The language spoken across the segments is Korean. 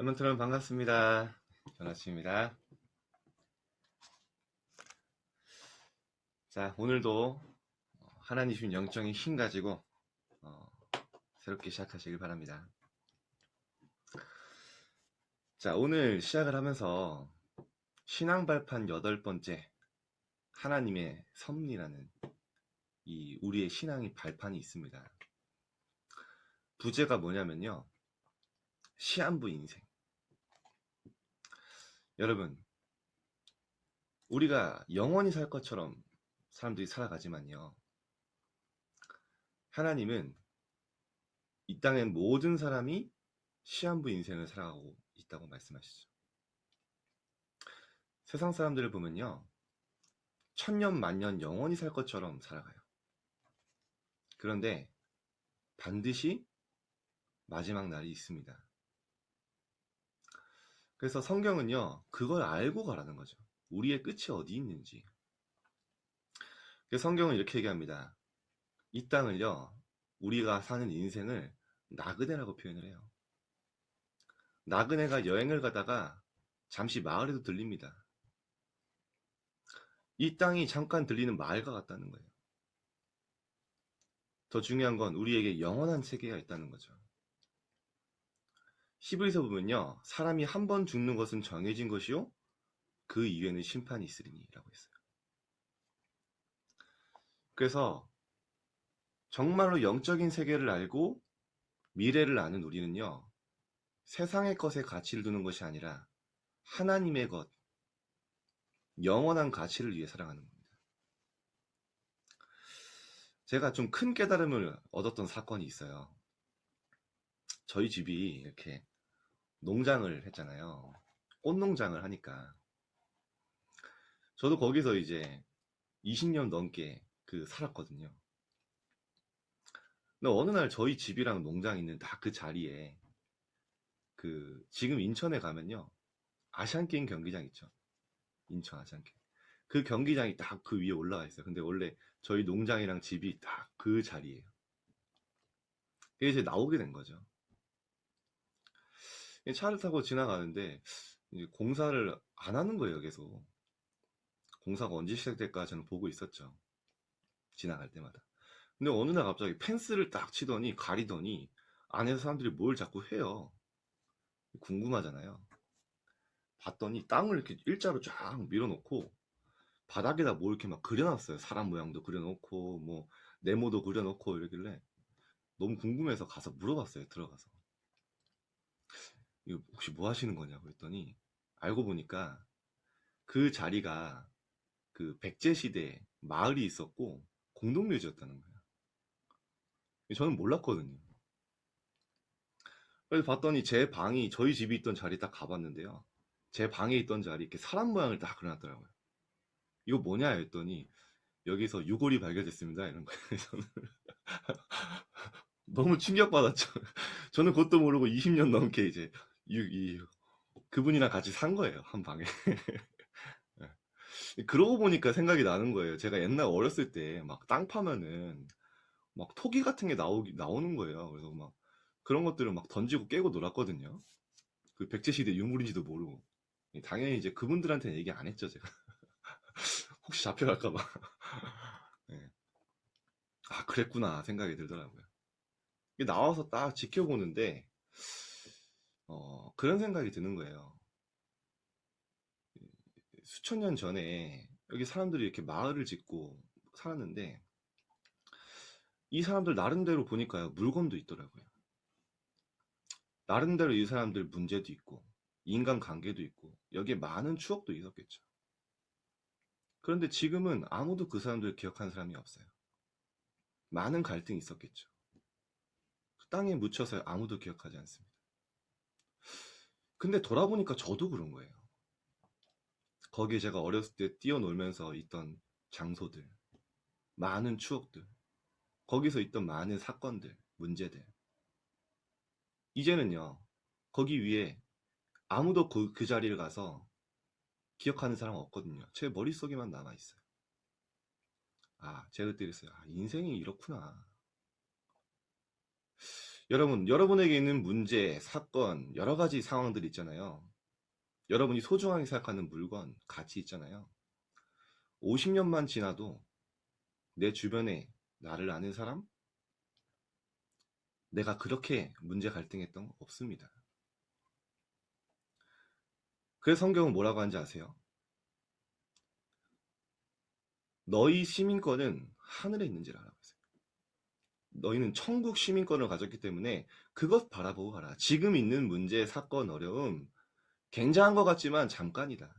여러분 반갑습니다. 전아치입니다. 자, 오늘도 하나님 주신 영적인 힘 가지고 새롭게 시작하시길 바랍니다. 자, 오늘 시작을 하면서 신앙 발판 8번째 하나님의 섭리라는 이 우리의 신앙의 발판이 있습니다. 부제가 뭐냐면요, 시한부 인생. 여러분, 우리가 영원히 살 것처럼 사람들이 살아가지만요, 하나님은 이 땅엔 모든 사람이 시한부 인생을 살아가고 있다고 말씀하시죠. 세상 사람들을 보면요, 천년 만년 영원히 살 것처럼 살아가요. 그런데 반드시 마지막 날이 있습니다. 그래서 성경은요, 그걸 알고 가라는 거죠. 우리의 끝이 어디 있는지. 그래서 성경은 이렇게 얘기합니다. 이 땅을요, 우리가 사는 인생을 나그네라고 표현을 해요. 나그네가 여행을 가다가 잠시 마을에도 들립니다. 이 땅이 잠깐 들리는 마을과 같다는 거예요. 더 중요한 건 우리에게 영원한 세계가 있다는 거죠. 히브리서 보면요, 사람이 한 번 죽는 것은 정해진 것이요 그 이후에는 심판이 있으리니 라고 했어요. 그래서 정말로 영적인 세계를 알고 미래를 아는 우리는요, 세상의 것에 가치를 두는 것이 아니라 하나님의 것, 영원한 가치를 위해 살아가는 겁니다. 제가 좀 큰 깨달음을 얻었던 사건이 있어요. 저희 집이 이렇게 농장을 했잖아요. 꽃농장을 하니까 저도 거기서 이제 20년 넘게 살았거든요. 근데 어느 날 저희 집이랑 농장 있는 딱 그 자리에 지금 인천에 가면요, 아시안게임 경기장 있죠. 인천 아시안게임. 그 경기장이 딱 그 위에 올라가 있어요. 근데 원래 저희 농장이랑 집이 딱 그 자리예요. 그래서 이제 나오게 된 거죠. 차를 타고 지나가는데 이제 공사를 안 하는 거예요, 계속. 공사가 언제 시작될까 저는 보고 있었죠. 지나갈 때마다. 근데 어느 날 갑자기 펜스를 딱 치더니 가리더니 안에서 사람들이 뭘 자꾸 해요. 궁금하잖아요. 봤더니 땅을 이렇게 일자로 쫙 밀어놓고 바닥에다 뭐 이렇게 막 그려놨어요. 사람 모양도 그려놓고 뭐 네모도 그려놓고 이러길래 너무 궁금해서 가서 물어봤어요. 들어가서 이거 혹시 뭐 하시는 거냐고 했더니 알고 보니까 그 자리가 그 백제시대 마을이 있었고 공동묘지였다는 거예요. 저는 몰랐거든요. 그래서 봤더니 제 방이 저희 집이 있던 자리 딱 가봤는데요, 제 방에 있던 자리 이렇게 사람 모양을 딱 그려놨더라고요. 이거 뭐냐 했더니 여기서 유골이 발견됐습니다 이런 거예요. 저는 너무 충격받았죠. 저는 그것도 모르고 20년 넘게 이제 그분이랑 같이 산 거예요, 한 방에. 그러고 보니까 생각이 나는 거예요. 제가 옛날 어렸을 때 막 땅 파면은 막 토기 같은 게 나오는 거예요. 그래서 막 그런 것들을 막 던지고 깨고 놀았거든요. 그 백제시대 유물인지도 모르고. 당연히 이제 그분들한테는 얘기 안 했죠, 제가. 혹시 잡혀갈까봐. 네. 아, 그랬구나 생각이 들더라고요. 나와서 딱 지켜보는데 그런 생각이 드는 거예요. 수천 년 전에 여기 사람들이 이렇게 마을을 짓고 살았는데 이 사람들 나름대로 보니까요, 물건도 있더라고요. 나름대로 이 사람들 문제도 있고 인간관계도 있고 여기에 많은 추억도 있었겠죠. 그런데 지금은 아무도 그 사람들을 기억하는 사람이 없어요. 많은 갈등이 있었겠죠. 그 땅에 묻혀서 아무도 기억하지 않습니다. 근데 돌아보니까 저도 그런 거예요. 거기에 제가 어렸을 때 뛰어놀면서 있던 장소들, 많은 추억들, 거기서 있던 많은 사건들, 문제들, 이제는요, 거기 위에 아무도 그 자리를 가서 기억하는 사람 없거든요. 제 머릿속에만 남아있어요. 아, 제가 그때 그랬어요. 아, 인생이 이렇구나. 여러분에게 있는 문제, 사건, 여러 가지 상황들이 있잖아요. 여러분이 소중하게 생각하는 물건, 가치 있잖아요. 50년만 지나도 내 주변에 나를 아는 사람? 내가 그렇게 문제 갈등했던 거 없습니다. 그래서 성경은 뭐라고 하는지 아세요? 너희 시민권은 하늘에 있는지라 라고 했어요. 너희는 천국 시민권을 가졌기 때문에 그것 바라보고 가라. 지금 있는 문제, 사건, 어려움 굉장한 것 같지만 잠깐이다.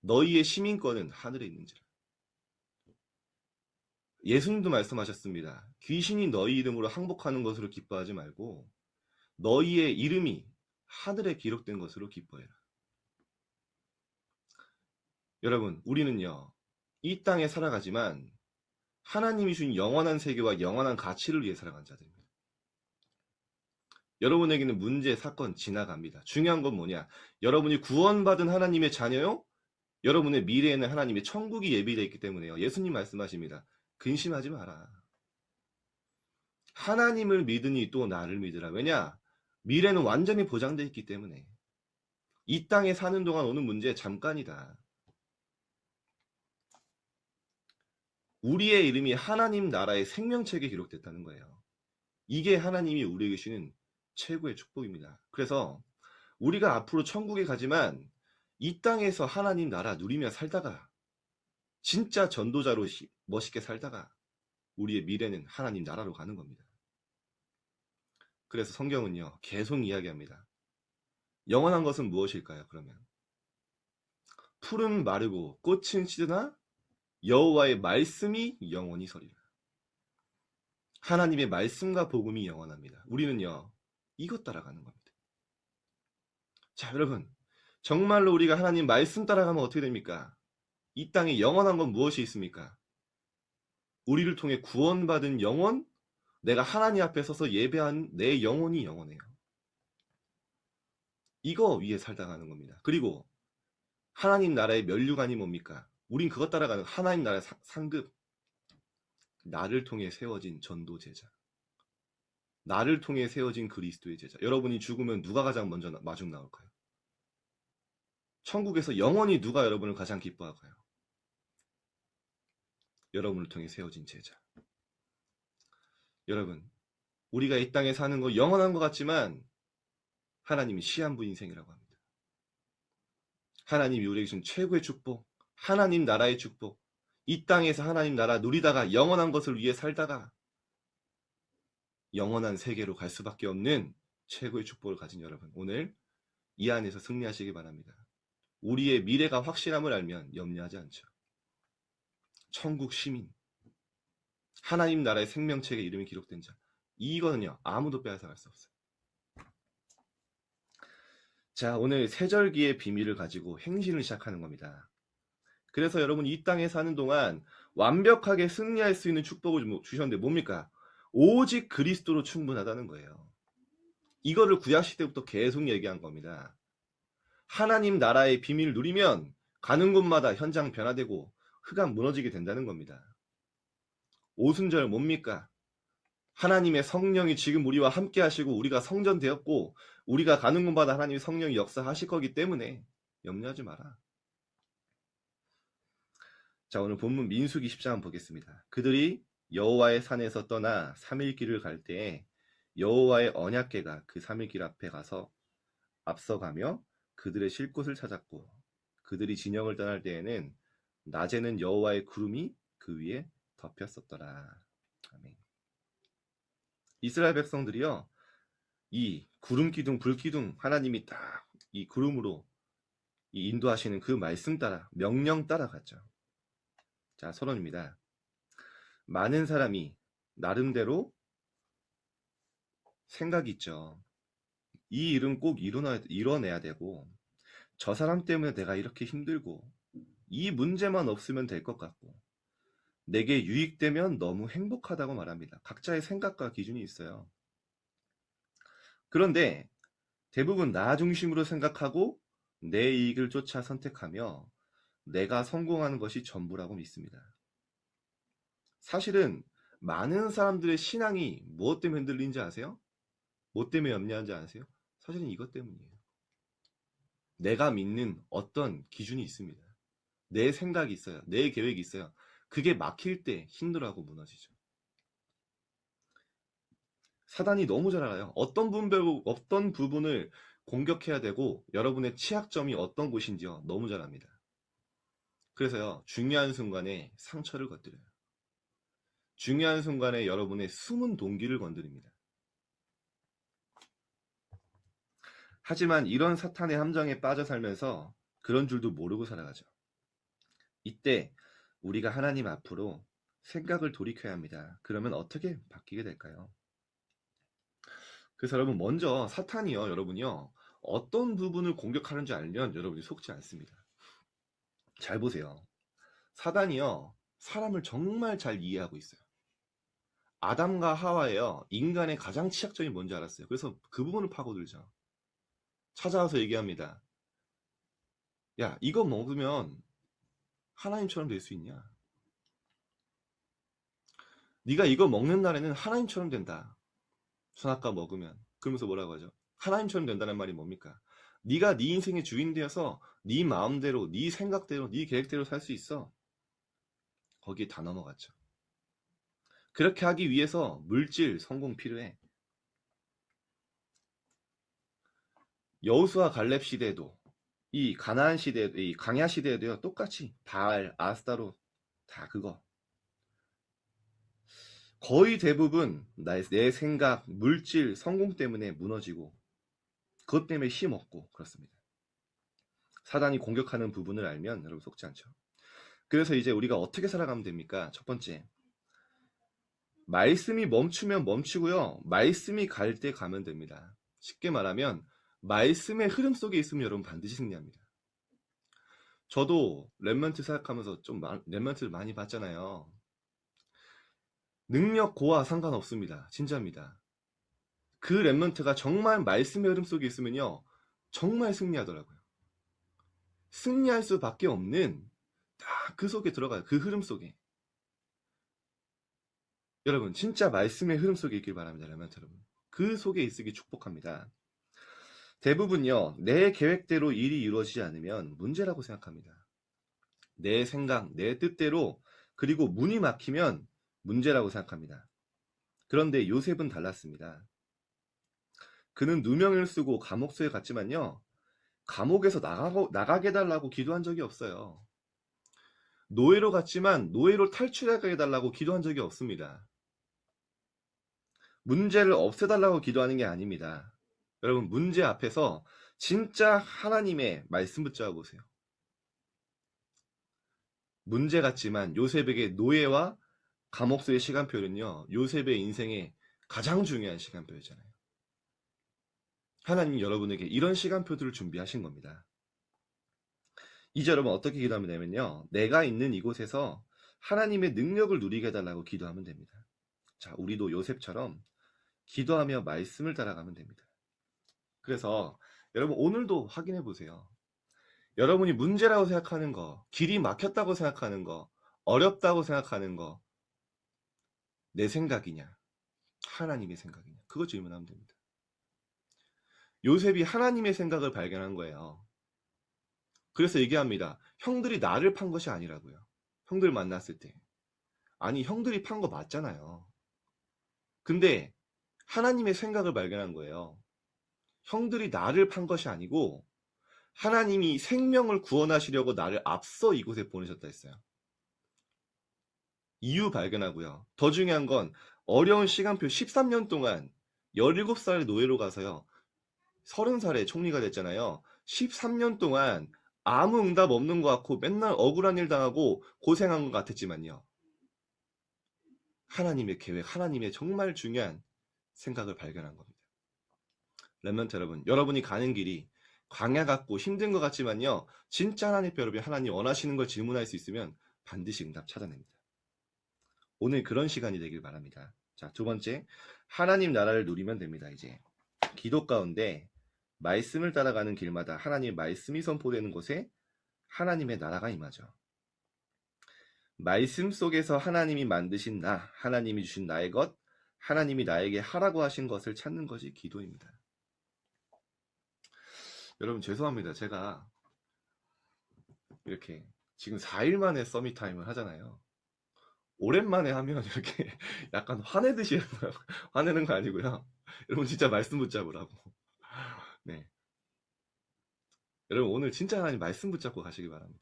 너희의 시민권은 하늘에 있는지라. 예수님도 말씀하셨습니다. 귀신이 너희 이름으로 항복하는 것으로 기뻐하지 말고 너희의 이름이 하늘에 기록된 것으로 기뻐해라. 여러분, 우리는요, 이 땅에 살아가지만 하나님이 주신 영원한 세계와 영원한 가치를 위해 살아간 자들입니다. 여러분에게는 문제, 사건 지나갑니다. 중요한 건 뭐냐? 여러분이 구원받은 하나님의 자녀요? 여러분의 미래에는 하나님의 천국이 예비되어 있기 때문에요. 예수님 말씀하십니다. 근심하지 마라. 하나님을 믿으니 또 나를 믿으라. 왜냐? 미래는 완전히 보장되어 있기 때문에. 이 땅에 사는 동안 오는 문제 잠깐이다. 우리의 이름이 하나님 나라의 생명책에 기록됐다는 거예요. 이게 하나님이 우리에게 주시는 최고의 축복입니다. 그래서 우리가 앞으로 천국에 가지만 이 땅에서 하나님 나라 누리며 살다가 진짜 전도자로 멋있게 살다가 우리의 미래는 하나님 나라로 가는 겁니다. 그래서 성경은요, 계속 이야기합니다. 영원한 것은 무엇일까요? 그러면 풀은 마르고 꽃은 시드나 여호와의 말씀이 영원히 서리라. 하나님의 말씀과 복음이 영원합니다. 우리는요, 이것 따라가는 겁니다. 자, 여러분, 정말로 우리가 하나님 말씀 따라가면 어떻게 됩니까? 이 땅에 영원한 건 무엇이 있습니까? 우리를 통해 구원받은 영혼, 내가 하나님 앞에 서서 예배한 내 영혼이 영원해요. 이거 위에 살다가는 겁니다. 그리고 하나님 나라의 면류관이 뭡니까? 우린 그것 따라가는 하나님 나라의 상급. 나를 통해 세워진 전도 제자. 나를 통해 세워진 그리스도의 제자. 여러분이 죽으면 누가 가장 먼저 마중 나올까요? 천국에서 영원히 누가 여러분을 가장 기뻐할까요? 여러분을 통해 세워진 제자. 여러분, 우리가 이 땅에 사는 거 영원한 것 같지만 하나님이 시한부 인생이라고 합니다. 하나님이 우리에게 준 최고의 축복, 하나님 나라의 축복, 이 땅에서 하나님 나라 누리다가 영원한 것을 위해 살다가 영원한 세계로 갈 수밖에 없는 최고의 축복을 가진 여러분, 오늘 이 안에서 승리하시기 바랍니다. 우리의 미래가 확실함을 알면 염려하지 않죠. 천국 시민, 하나님 나라의 생명책에 이름이 기록된 자, 이거는요, 아무도 빼앗아갈 수 없어요. 자, 오늘 세절기의 비밀을 가지고 행신을 시작하는 겁니다. 그래서 여러분 이 땅에 사는 동안 완벽하게 승리할 수 있는 축복을 주셨는데 뭡니까? 오직 그리스도로 충분하다는 거예요. 이거를 구약시대부터 계속 얘기한 겁니다. 하나님 나라의 비밀을 누리면 가는 곳마다 현장 변화되고 흑암 무너지게 된다는 겁니다. 오순절 뭡니까? 하나님의 성령이 지금 우리와 함께 하시고 우리가 성전되었고 우리가 가는 곳마다 하나님의 성령이 역사하실 거기 때문에 염려하지 마라. 자, 오늘 본문 민수기 10장 보겠습니다. 그들이 여호와의 산에서 떠나 3일 길을 갈 때에 여호와의 언약궤가 그 3일 길 앞에 가서 앞서가며 그들의 쉴 곳을 찾았고 그들이 진영을 떠날 때에는 낮에는 여호와의 구름이 그 위에 덮였었더라. 아멘. 이스라엘 백성들이요, 이 구름 기둥, 불 기둥 하나님이 딱 이 구름으로 이 인도하시는 그 말씀 따라 명령 따라갔죠. 자, 서론입니다. 많은 사람이 나름대로 생각이 있죠. 이 일은 꼭 이뤄내야 되고 저 사람 때문에 내가 이렇게 힘들고 이 문제만 없으면 될 것 같고 내게 유익되면 너무 행복하다고 말합니다. 각자의 생각과 기준이 있어요. 그런데 대부분 나 중심으로 생각하고 내 이익을 쫓아 선택하며 내가 성공하는 것이 전부라고 믿습니다. 사실은 많은 사람들의 신앙이 무엇 때문에 흔들리는지 아세요? 뭐 때문에 염려하는지 아세요? 사실은 이것 때문이에요. 내가 믿는 어떤 기준이 있습니다. 내 생각이 있어요. 내 계획이 있어요. 그게 막힐 때 힘들어하고 무너지죠. 사단이 너무 잘 알아요. 어떤 부분을 공격해야 되고 여러분의 취약점이 어떤 곳인지요. 너무 잘 압니다. 그래서요. 중요한 순간에 상처를 건드려요. 중요한 순간에 여러분의 숨은 동기를 건드립니다. 하지만 이런 사탄의 함정에 빠져 살면서 그런 줄도 모르고 살아가죠. 이때 우리가 하나님 앞으로 생각을 돌이켜야 합니다. 그러면 어떻게 바뀌게 될까요? 그래서 여러분 먼저 사탄이요. 여러분이요. 어떤 부분을 공격하는지 알면 여러분이 속지 않습니다. 잘 보세요. 사단이요. 사람을 정말 잘 이해하고 있어요. 아담과 하와예요. 인간의 가장 취약점이 뭔지 알았어요. 그래서 그 부분을 파고들죠. 찾아와서 얘기합니다. 야, 이거 먹으면 하나님처럼 될 수 있냐? 네가 이거 먹는 날에는 하나님처럼 된다. 선악과 먹으면. 그러면서 뭐라고 하죠? 하나님처럼 된다는 말이 뭡니까? 네가 네 인생의 주인 되어서 네 마음대로, 네 생각대로, 네 계획대로 살 수 있어. 거기에 다 넘어갔죠. 그렇게 하기 위해서 물질, 성공 필요해. 여호수아 갈렙 시대에도 이 가나안 시대에도 이 광야 시대에도요. 똑같이 바알, 아스타롯 다 그거. 거의 대부분 내 생각, 물질, 성공 때문에 무너지고 그것 때문에 힘없고 그렇습니다. 사단이 공격하는 부분을 알면 여러분 속지 않죠. 그래서 이제 우리가 어떻게 살아가면 됩니까? 첫 번째, 말씀이 멈추면 멈추고요. 말씀이 갈 때 가면 됩니다. 쉽게 말하면 말씀의 흐름 속에 있으면 여러분 반드시 승리합니다. 저도 랩런트 생각하면서 좀 랩런트를 많이 봤잖아요. 능력 고와 상관없습니다. 진짜입니다. 그 랩런트가 정말 말씀의 흐름 속에 있으면요. 정말 승리하더라고요. 승리할 수밖에 없는 딱 그 속에 들어가요. 그 흐름 속에. 여러분 진짜 말씀의 흐름 속에 있길 바랍니다. 랩런트 여러분. 그 속에 있으기 축복합니다. 대부분요. 내 계획대로 일이 이루어지지 않으면 문제라고 생각합니다. 내 생각, 내 뜻대로 그리고 문이 막히면 문제라고 생각합니다. 그런데 요셉은 달랐습니다. 그는 누명을 쓰고 감옥소에 갔지만요. 감옥에서 나가게 해달라고 기도한 적이 없어요. 노예로 갔지만 노예로 탈출하게 해달라고 기도한 적이 없습니다. 문제를 없애달라고 기도하는 게 아닙니다. 여러분 문제 앞에서 진짜 하나님의 말씀 붙잡아 보세요. 문제 같지만 요셉에게 노예와 감옥소의 시간표는요. 요셉의 인생의 가장 중요한 시간표였잖아요. 하나님이 여러분에게 이런 시간표들을 준비하신 겁니다. 이제 여러분 어떻게 기도하면 되면요. 내가 있는 이곳에서 하나님의 능력을 누리게 해달라고 기도하면 됩니다. 자, 우리도 요셉처럼 기도하며 말씀을 따라가면 됩니다. 그래서 여러분 오늘도 확인해 보세요. 여러분이 문제라고 생각하는 거, 길이 막혔다고 생각하는 거, 어렵다고 생각하는 거, 내 생각이냐, 하나님의 생각이냐, 그거 질문하면 됩니다. 요셉이 하나님의 생각을 발견한 거예요. 그래서 얘기합니다. 형들이 나를 판 것이 아니라고요. 형들 만났을 때. 아니, 형들이 판 거 맞잖아요. 근데 하나님의 생각을 발견한 거예요. 형들이 나를 판 것이 아니고 하나님이 생명을 구원하시려고 나를 앞서 이곳에 보내셨다 했어요. 이유 발견하고요. 더 중요한 건 어려운 시간표 13년 동안 17살의 노예로 가서요. 30살에 총리가 됐잖아요. 13년 동안 아무 응답 없는 것 같고 맨날 억울한 일 당하고 고생한 것 같았지만요. 하나님의 계획, 하나님의 정말 중요한 생각을 발견한 겁니다. 렘넌트 여러분, 여러분이 가는 길이 광야 같고 힘든 것 같지만요. 진짜 하나님께 여러분이 하나님 원하시는 걸 질문할 수 있으면 반드시 응답 찾아냅니다. 오늘 그런 시간이 되길 바랍니다. 자, 두 번째, 하나님 나라를 누리면 됩니다. 이제 기도 가운데 말씀을 따라가는 길마다 하나님의 말씀이 선포되는 곳에 하나님의 나라가 임하죠. 말씀 속에서 하나님이 만드신 나, 하나님이 주신 나의 것, 하나님이 나에게 하라고 하신 것을 찾는 것이 기도입니다. 여러분 죄송합니다. 제가 이렇게 지금 4일 만에 서밋 타임을 하잖아요. 오랜만에 하면 이렇게 약간 화내듯이 화내는 거 아니고요. 여러분 진짜 말씀 붙잡으라고. 네. 여러분 오늘 진짜 하나님 말씀 붙잡고 가시기 바랍니다.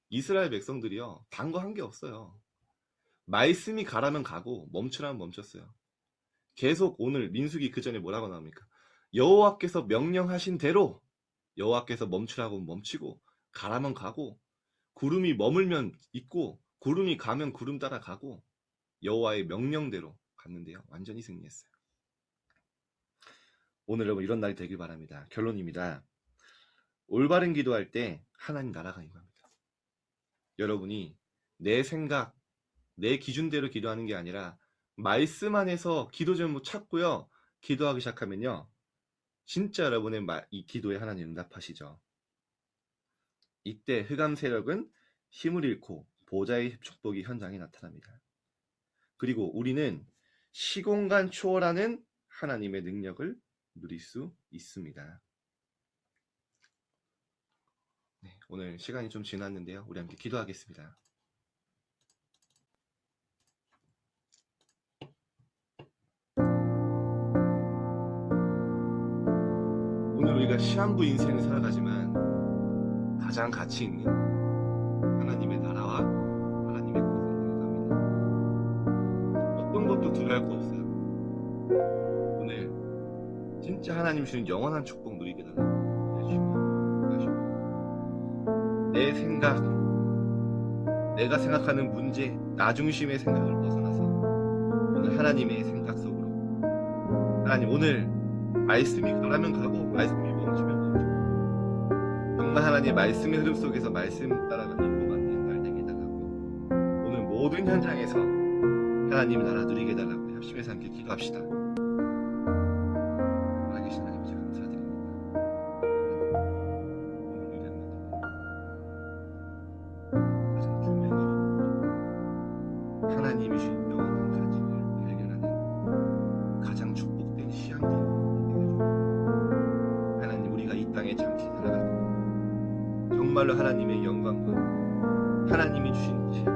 이스라엘 백성들이요. 단 거 한 게 없어요. 말씀이 가라면 가고 멈추라면 멈췄어요. 계속 오늘 민수기 그 전에 뭐라고 나옵니까? 여호와께서 명령하신 대로 여호와께서 멈추라고 멈추고 가라면 가고 구름이 머물면 있고 구름이 가면 구름 따라 가고 여호와의 명령대로 갔는데요. 완전히 승리했어요. 오늘 여러분 이런 날이 되길 바랍니다. 결론입니다. 올바른 기도할 때 하나님 나라가 임합니다. 여러분이 내 생각, 내 기준대로 기도하는 게 아니라 말씀 안에서 기도 제목 찾고요. 기도하기 시작하면요. 진짜 여러분의 이 기도에 하나님 응답하시죠. 이때 흑암 세력은 힘을 잃고 보좌의 축복이 현장에 나타납니다. 그리고 우리는 시공간 초월하는 하나님의 능력을 누릴 수 있습니다. 네, 오늘 시간이 좀 지났는데요. 우리 함께 기도하겠습니다. 오늘 우리가 시한부 인생을 살아가지만 가장 가치 있는 하나님의 나라와 하나님의 것을 생각합니다. 어떤 것도 두려할 거 없어요. 오늘 진짜 하나님 주신 영원한 축복 누리게 달라고 내 생각, 내가 생각하는 문제, 나 중심의 생각을 벗어나서 오늘 하나님의 생각 속으로 하나님 오늘 말씀이 가라면 가고 말씀이 멈추면 멈추고 정말 하나님 말씀의 흐름 속에서 말씀 따라가는 인도받는 날 되게 해달라고 오늘 모든 현장에서 하나님 나라 누리게 해달라고 합심해서 함께 기도합시다. 살아계신 하나님 제가 감사드립니다. 가장 중요한 것 하나님이 주신 영원한 가치를 발견하는 가장 축복된 시한부 하나님 우리가 이 땅에 잠시 살아갈 때 정말로 하나님의 영광과 하나님이 주신 지혜의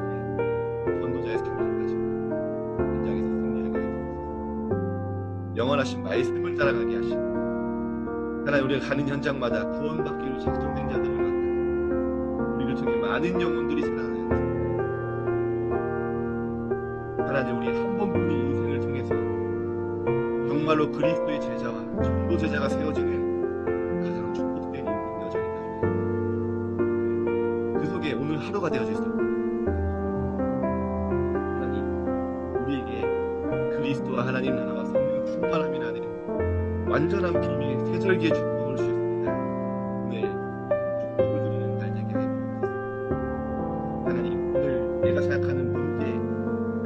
전도자의 생명을 가지고 현장에서 승리하게 하소서. 영원하신 말씀을 따라가게 하시고 하나님 우리가 가는 현장마다 구원받기로 작정된 자들을 만나 우리를 통해 많은 영혼들이 살아나는 하나님 우리 한 번뿐인 인생을 통해서 정말로 그리스도의 제자와 전도 제자가 세워지는 가장 축복된 인생 여정이다. 그 속에 오늘 하루가 되어질 수 있습니다. 하나님 우리에게 그리스도와 하나님 나라와 성령 충만함이라는 완전한 비밀 세절기의 축복을 주셨습니다. 오늘 축복을 누리는 날 되게 해주옵소서. 하나님 오늘 내가 생각하는 문제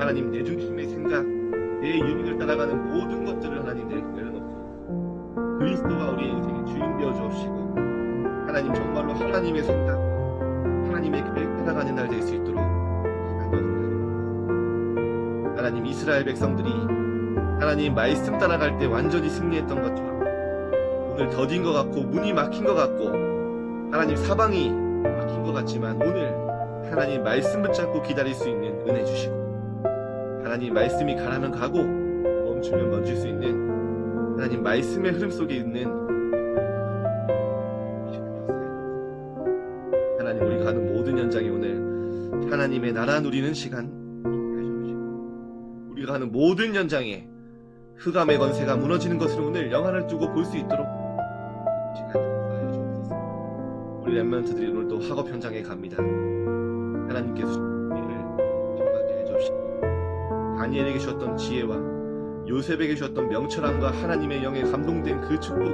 하나님 내 중심의 생각 내 유익을 따라가는 모든 것들을 하나님 내려놓고 그리스도가 우리의 인생의 주인 되어 주옵시고 하나님 정말로 하나님의 생각 하나님의 계획 따라가는 날 될 수 있도록 하나님 이스라엘 백성들이 하나님 말씀 따라갈 때 완전히 승리했던 것처럼 오늘 더딘 것 같고 문이 막힌 것 같고 하나님 사방이 막힌 것 같지만 오늘 하나님 말씀 붙잡고 기다릴 수 있는 은혜 주시고 하나님 말씀이 가라면 가고 멈추면 멈출 수 있는 하나님 말씀의 흐름 속에 있는 하나님 우리가 가는 모든 현장에 오늘 하나님의 나라 누리는 시간 우리가 가는 모든 현장에 흑암의 권세가 무너지는 것을 오늘 영안을 두고 볼 수 있도록 시간 좀 주옵소서. 우리 렘넌트들이 오늘 또 학업 현장에 갑니다. 하나님께서 우리를 정하게 해주시고 다니엘에게 주셨던 지혜와 요셉에게 주셨던 명철함과 하나님의 영에 감동된 그 축복이